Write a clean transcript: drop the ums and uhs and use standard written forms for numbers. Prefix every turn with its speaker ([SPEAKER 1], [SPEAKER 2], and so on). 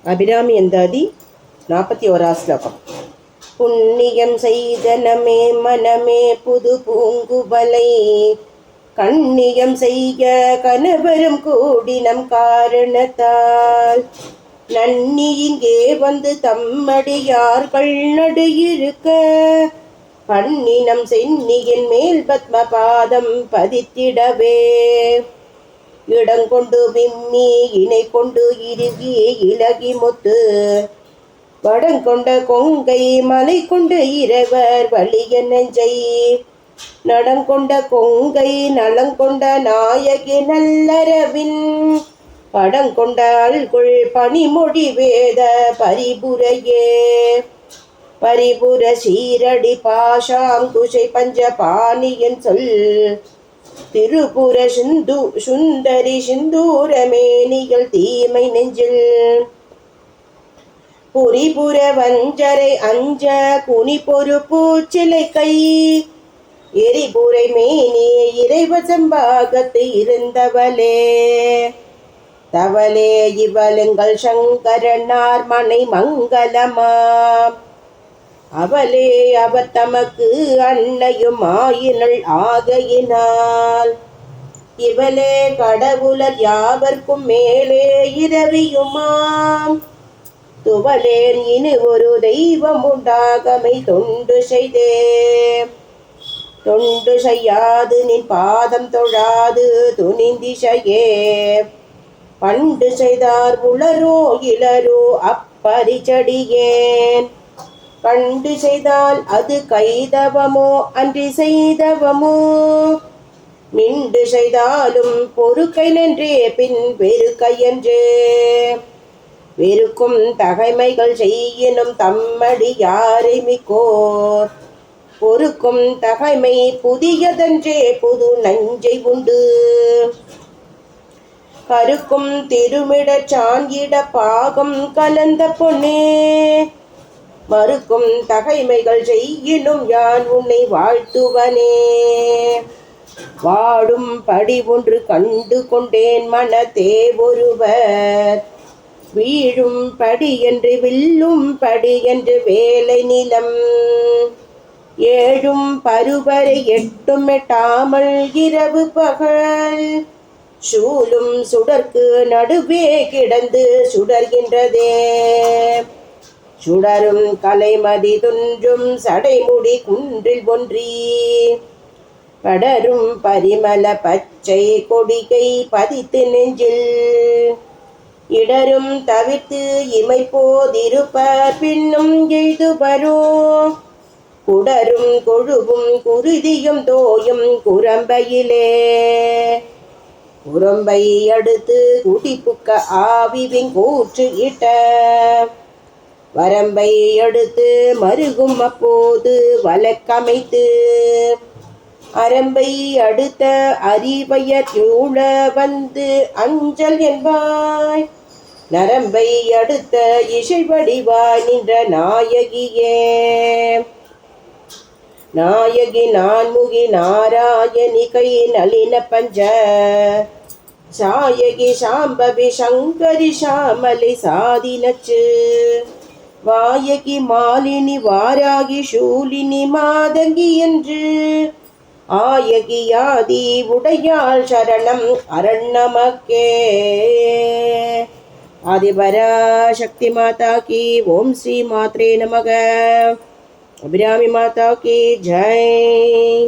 [SPEAKER 1] அபிராமி அந்தாதி 41 ஸ்லோகம். புண்ணியம் செய்தனமே மனமே புது பூங்குபலை கண்ணியம் செய்ய கணவரும் கூடினம் காரணத்தால் நன்னி இங்கே வந்து தம்மடியார்கள் நடு இருக்க பண்ணினம் சென்னியின் மேல் பத்மபாதம் பதித்திடவே இடங்கொண்டு விம்மி இணை கொண்டு இறுகி இலகி முத்து வடங்கொண்ட கொங்கை மலை கொண்டு இரவர் வலிய நெஞ்சை நடங்கொண்ட கொங்கை நலங்கொண்ட நாயகி நல்லரவின் படங்கொண்ட அல்குள் பனிமொழி வேத பரிபுரையே பரிபுர சீரடி பாஷாங்குஷை பஞ்ச பாணியன் சொல் திருபுர சுந்தரி சிந்தூரமேனிகள் தீமை நெஞ்சில் புரிபுர வஞ்சரை அஞ்ச குனி பொறு பூச்சிலை கை எரிபுரை மேனிய இறைவசம்பாகத்து இருந்தவளே தவளே இவளுங்கள் சங்கரனார் மனை மங்களமாம் அவளே அவர் தமக்கு அன்னையும் ஆயினள் ஆகையினால் இவளே கடவுளர் யாவர்க்கும் மேலே இரவியுமாம் துவலேன் இனி ஒரு தெய்வம் உண்டாகமை தொண்டு செய்தே தொண்டு செய்யாது நின் பாதம் தொழாது துணிந்திசையே பண்டு செய்தார் உளரோ இளரோ அப்பரிச்சடியேன் கண்டு செய்தால் அது கைதவமோ அன்றி செய்தவமோ நின்று செய்தாலும் பொறுக்கை நன்றே பின் வெறுக்கையன்றே வெறுக்கும் தகைமைகள் செய்யினும் தம்மடி யாரை மிக்கோர் பொறுக்கும் தகைமை புதியதன்றே புது நஞ்சை உண்டு கருக்கும் திருமிடச் சாங்கிட பாகம் கலந்த பொன்னே மறுக்கும் தகைமைகள் செய்யினும் யான் உன்னை வாழ்த்துவனே வாடும் படி ஒன்று கண்டு கொண்டேன் மனத்தே ஒருவர் வீழும் படி என்று வில்லும் படி என்று வேலை நிலம் ஏழும் பருவரை எட்டும் எட்டாமல் இரவு பகல் சூலும் சுடர்க்கு நடுவே கிடந்து சுடர்கின்றதே சுடரும் கலைமதி துன்றும் சடைமுடி குன்றில் ஒன்றி படரும் பரிமள பச்சை கொடிகை பதித்து நெஞ்சில் இடரும் தவிர்த்து இமைப்போதிருப்பர் பின்னும் எய்துபரோ குடரும் கொழுவும் குருதியும் தோயும் குரம்பையிலே குரம்பை அடுத்து குடிப்புக்க ஆவிவின் கூற்று இட்ட வரம்பை எடுத்து மருகும் அப்போது வழக்கமைத்து அரம்பை அடுத்த அறிவையூழ வந்து அஞ்சல் என்பாய் நரம்பை அடுத்த இசைவடிவாய் நின்ற நாயகியே நாயகி நான்முகி நாராயணி கை நளின பஞ்ச சாயகி சாம்பவி சங்கரி சாமலை சாதினச்சு வாயகி மாலினி வாராகி சூலினி மாதங்கி என்று ஆயகியாதி உடையாள் சரணம் அரணமக்கே. ஆதிபரா சக்தி மாதா கி ஓம் ஸ்ரீ மாத்ரே நமக. அபிராமி மாதா கி ஜெய்.